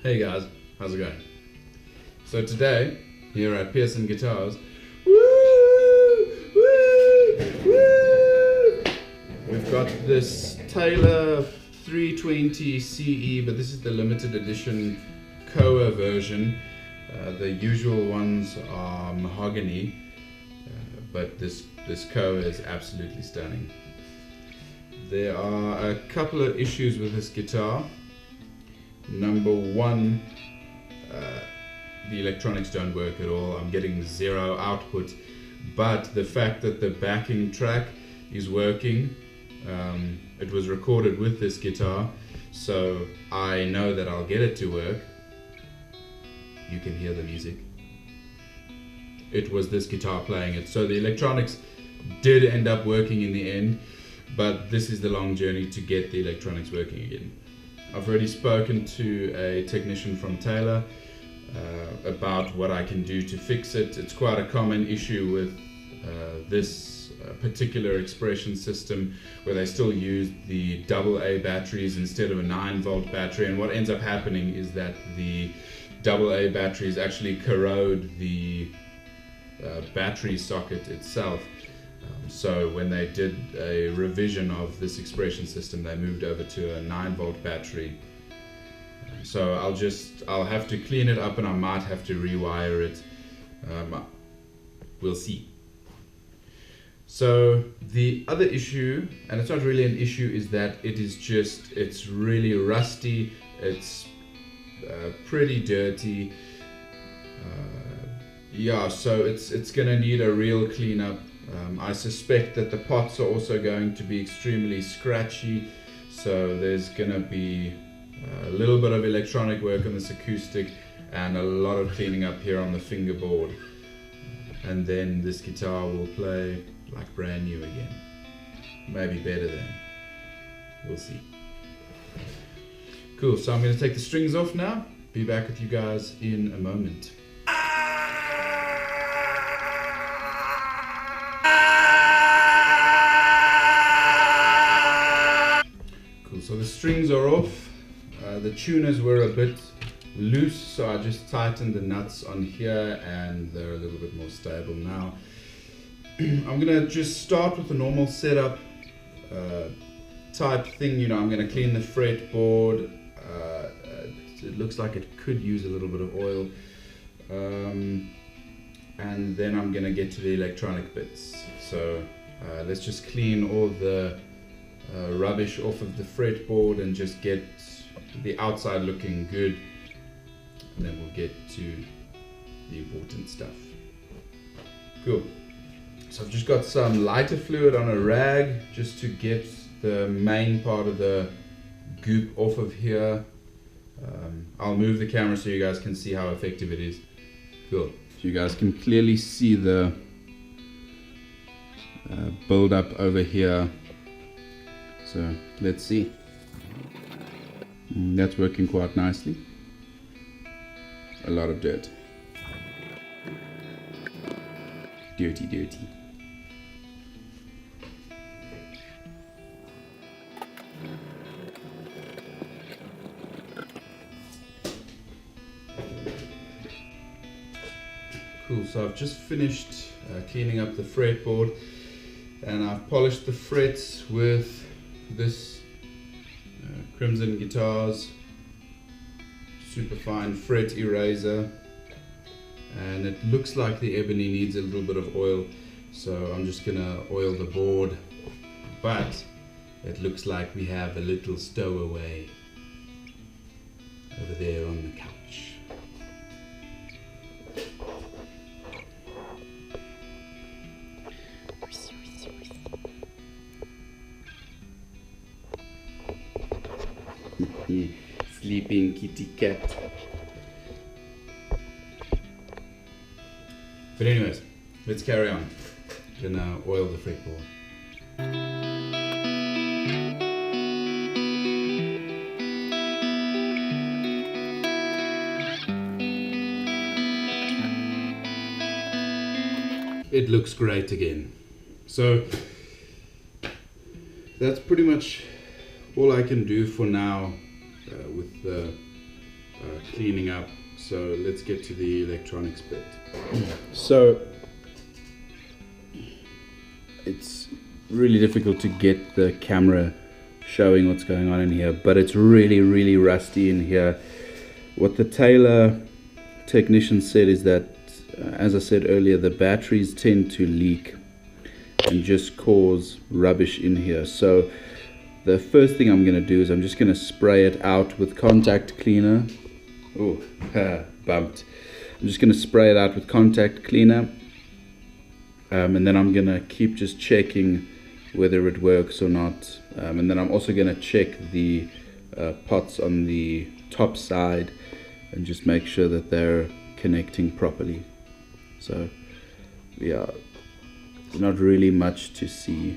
Hey guys, how's it going? So today, here at Pearson Guitars, woo, we've got this Taylor 320 CE, but this is the limited edition Koa version. The usual ones are mahogany, but this Koa is absolutely stunning. There are a couple of issues with this guitar. Number one, the electronics don't work at all. I'm getting zero output, but the fact that the backing track is working, it was recorded with this guitar, so I know that I'll get it to work. You can hear the music. It was this guitar playing it, so the electronics did end up working in the end, but this is the long journey to get the electronics working again. I've already spoken to a technician from Taylor about what I can do to fix it. It's quite a common issue with this particular expression system, where they still use the AA batteries instead of a 9-volt battery, and what ends up happening is that the AA batteries actually corrode the battery socket itself. So when they did a revision of this expression system, they moved over to a 9-volt battery. So I'll have to clean it up, and I might have to rewire it. We'll see. So the other issue, and it's not really an issue, is that it's really rusty. It's pretty dirty. Yeah, so it's gonna need a real cleanup. I suspect that the pots are also going to be extremely scratchy, so there's going to be a little bit of electronic work on this acoustic and a lot of cleaning up here on the fingerboard. And then this guitar will play like brand new again. Maybe better than. We'll see. Cool, so I'm going to take the strings off now. Be back with you guys in a moment. So the strings are off. The tuners were a bit loose, so I just tightened the nuts on here and they're a little bit more stable now. I'm gonna just start with the normal setup type thing. You know, I'm gonna clean the fretboard. It looks like it could use a little bit of oil. And then I'm gonna get to the electronic bits. So let's just clean all the rubbish off of the fretboard and just get the outside looking good, and then we'll get to the important stuff. Cool. So I've just got some lighter fluid on a rag just to get the main part of the goop off of here. I'll move the camera so you guys can see how effective it is. Cool. So you guys can clearly see the build up over here. So let's see. That's working quite nicely. A lot of dirt. Dirty, dirty. Cool, so I've just finished cleaning up the fretboard, and I've polished the frets with this Crimson Guitars superfine fret eraser, and it looks like the ebony needs a little bit of oil, so I'm just gonna oil the board, but it looks like we have a little stowaway over there on the couch. Sleeping kitty cat. But anyways, let's carry on. Gonna oil the fretboard. It looks great again. So that's pretty much all I can do for now with the cleaning up. So let's get to the electronics bit. So it's really difficult to get the camera showing what's going on in here, but it's really rusty in here. What the Taylor technician said is that, as I said earlier, the batteries tend to leak and just cause rubbish in here. So the first thing I'm going to do is I'm just going to spray it out with contact cleaner. Oh, bumped. I'm just going to spray it out with contact cleaner, and then I'm going to keep just checking whether it works or not, and then I'm also going to check the pots on the top side and just make sure that they're connecting properly. So yeah, not really much to see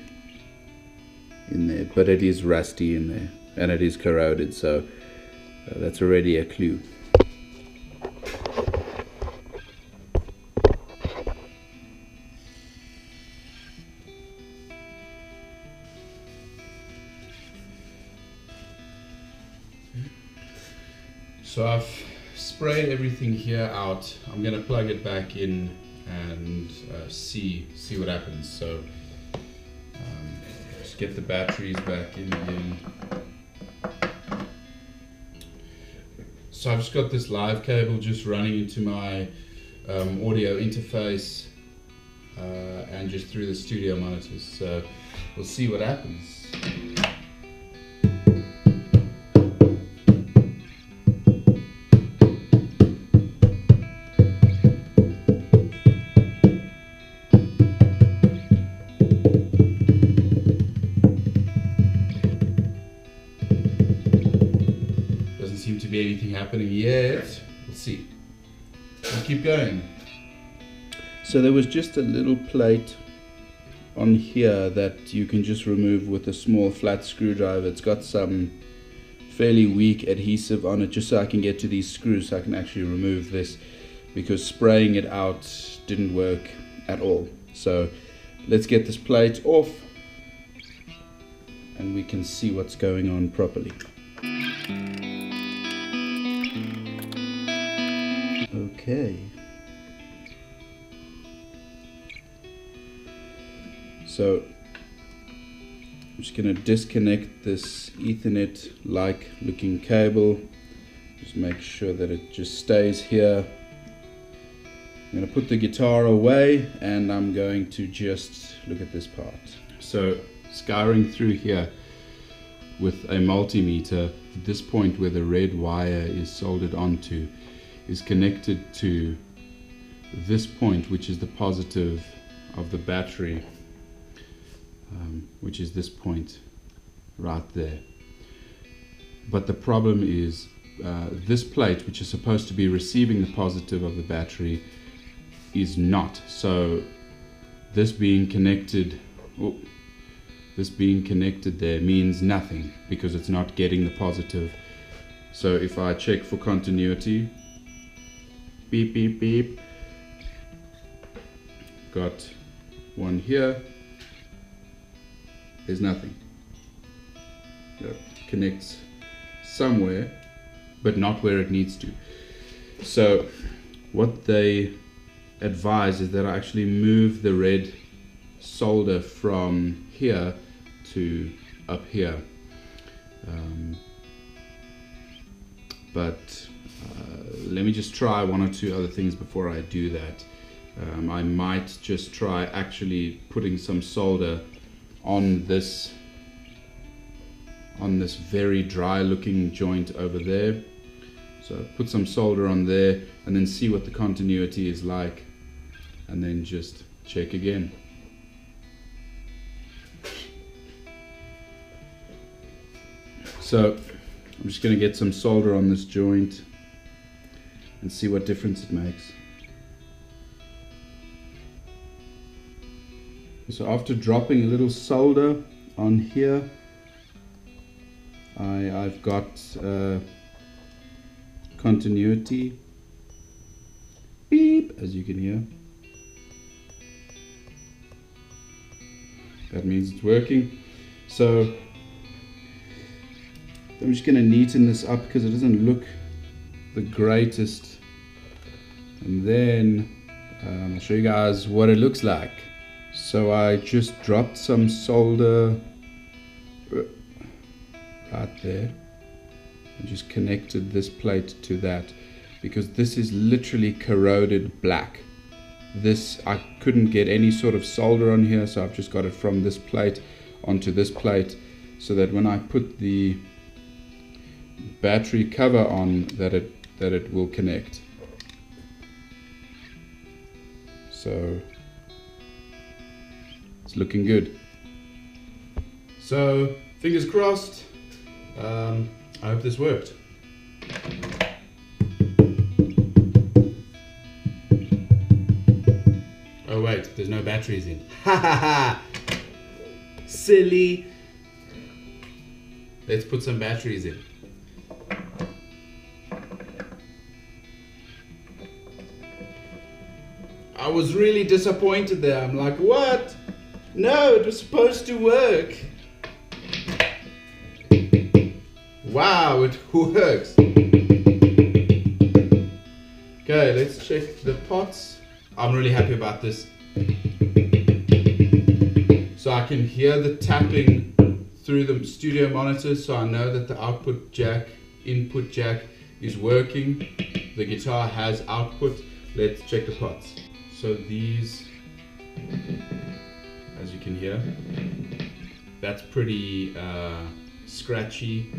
in there, but it is rusty in there and it is corroded, so that's already a clue. So I've sprayed everything here out. I'm going to plug it back in and see what happens. So just get the batteries back in again. So I've just got this live cable just running into my audio interface and just through the studio monitors. So we'll see what happens. Seem to be anything happening yet. We'll see. We'll keep going. So there was just a little plate on here that you can just remove with a small flat screwdriver. It's got some fairly weak adhesive on it, just so I can get to these screws so I can actually remove this, because spraying it out didn't work at all. So let's get this plate off and we can see what's going on properly. Okay, so I'm just going to disconnect this Ethernet-like looking cable. Just make sure that it just stays here. I'm going to put the guitar away and I'm going to just look at this part. So scouring through here with a multimeter, at this point where the red wire is soldered onto is connected to this point, which is the positive of the battery, which is this point right there. But the problem is this plate, which is supposed to be receiving the positive of the battery, is not. So this being connected there means nothing, because it's not getting the positive. So if I check for continuity, beep beep beep, got one here, there's nothing. It connects somewhere but not where it needs to. So what they advise is that I actually move the red solder from here to up here, but let me just try one or two other things before I do that. I might just try actually putting some solder on this very dry looking joint over there. So put some solder on there and then see what the continuity is like, and then just check again. So I'm just going to get some solder on this joint and see what difference it makes. So after dropping a little solder on here, I've got continuity, beep, as you can hear. That means it's working. So I'm just going to neaten this up because it doesn't look the greatest. And then I'll show you guys what it looks like. So I just dropped some solder right there and just connected this plate to that, because this is literally corroded black. This, I couldn't get any sort of solder on here, so I've just got it from this plate onto this plate, so that when I put the battery cover on, that it will connect. So it's looking good. So fingers crossed. I hope this worked. Oh wait, there's no batteries in. Ha ha ha! Silly. Let's put some batteries in. I was really disappointed there. I'm like, what? No, it was supposed to work. Wow, it works. Okay, let's check the pots. I'm really happy about this. So I can hear the tapping through the studio monitors, so I know that the input jack is working. The guitar has output. Let's check the pots. So these, as you can hear, that's pretty scratchy.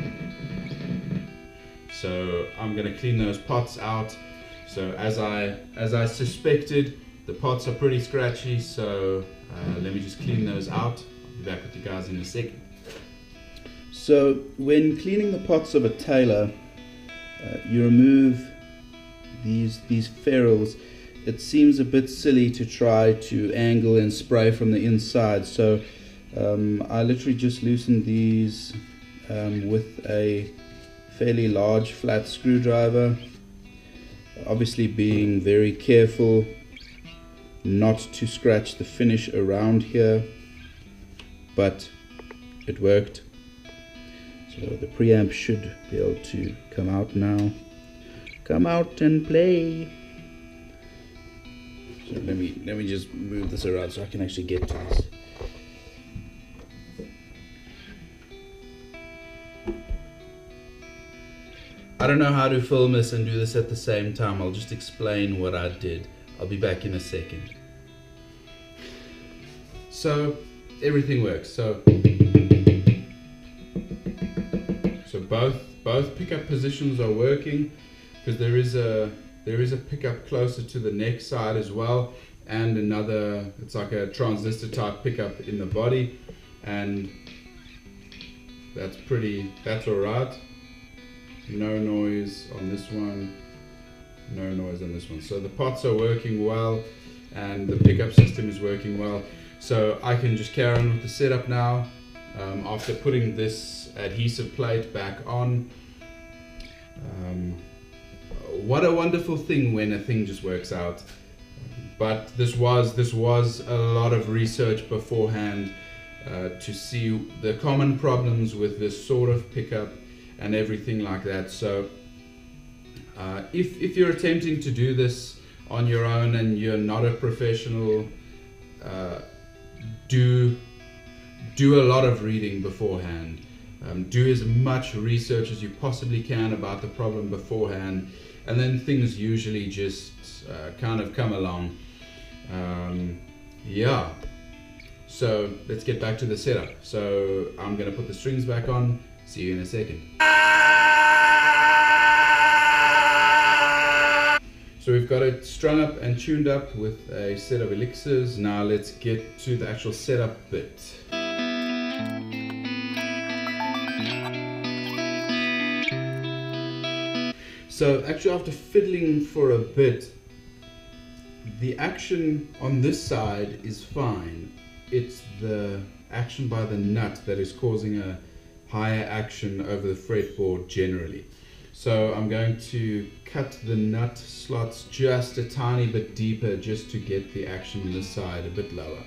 So I'm gonna clean those pots out. So as I suspected, the pots are pretty scratchy, so let me just clean those out. I'll be back with you guys in a second. So when cleaning the pots of a Taylor, you remove these ferrules. It seems a bit silly to try to angle and spray from the inside, so I literally just loosened these with a fairly large flat screwdriver, obviously being very careful not to scratch the finish around here, but it worked. So the preamp should be able to come out now. Come out and play. So let me just move this around so I can actually get to this. I don't know how to film this and do this at the same time. I'll just explain what I did. I'll be back in a second. So everything works. So both pickup positions are working, because there is a pickup closer to the neck side as well, and another, it's like a transistor type pickup in the body, and that's alright. No noise on this one, no noise on this one. So the pots are working well and the pickup system is working well. So I can just carry on with the setup now. After putting this adhesive plate back on. What a wonderful thing when a thing just works out. But this was a lot of research beforehand to see the common problems with this sort of pickup and everything like that. So if you're attempting to do this on your own and you're not a professional, do a lot of reading beforehand. Do as much research as you possibly can about the problem beforehand, and then things usually just kind of come along. Yeah, so let's get back to the setup. So I'm gonna put the strings back on. See you in a second. So we've got it strung up and tuned up with a set of elixirs. Now let's get to the actual setup bit. So actually, after fiddling for a bit, the action on this side is fine. It's the action by the nut that is causing a higher action over the fretboard generally. So I'm going to cut the nut slots just a tiny bit deeper, just to get the action on this side a bit lower.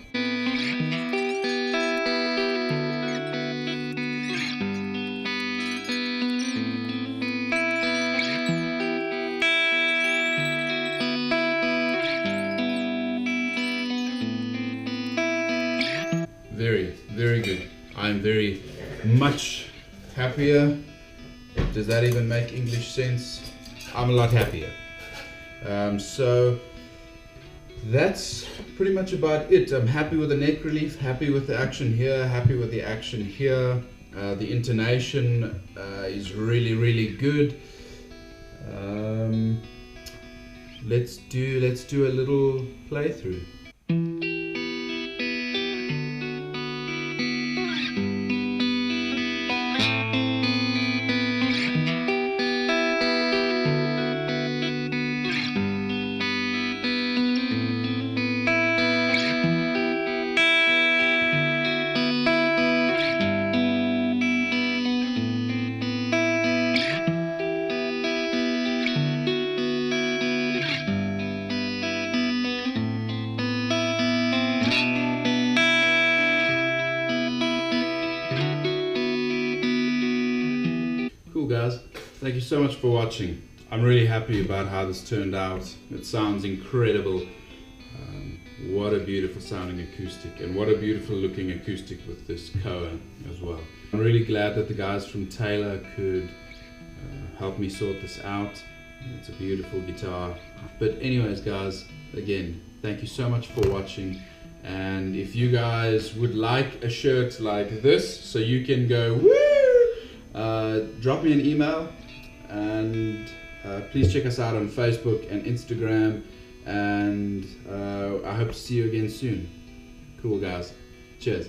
very, very good. I'm very much happier. Does that even make English sense? I'm a lot happier. So that's pretty much about it. I'm happy with the neck relief, happy with the action here, happy with the action here. The intonation is really, really good. Let's do a little playthrough. Cool guys, thank you so much for watching. I'm really happy about how this turned out. It sounds incredible. What a beautiful sounding acoustic, and what a beautiful looking acoustic with this Koa as well. I'm really glad that the guys from Taylor could help me sort this out. It's a beautiful guitar. But anyways guys, again, thank you so much for watching. And if you guys would like a shirt like this so you can go woo, drop me an email, and please check us out on Facebook and Instagram, and I hope to see you again soon. Cool guys, cheers.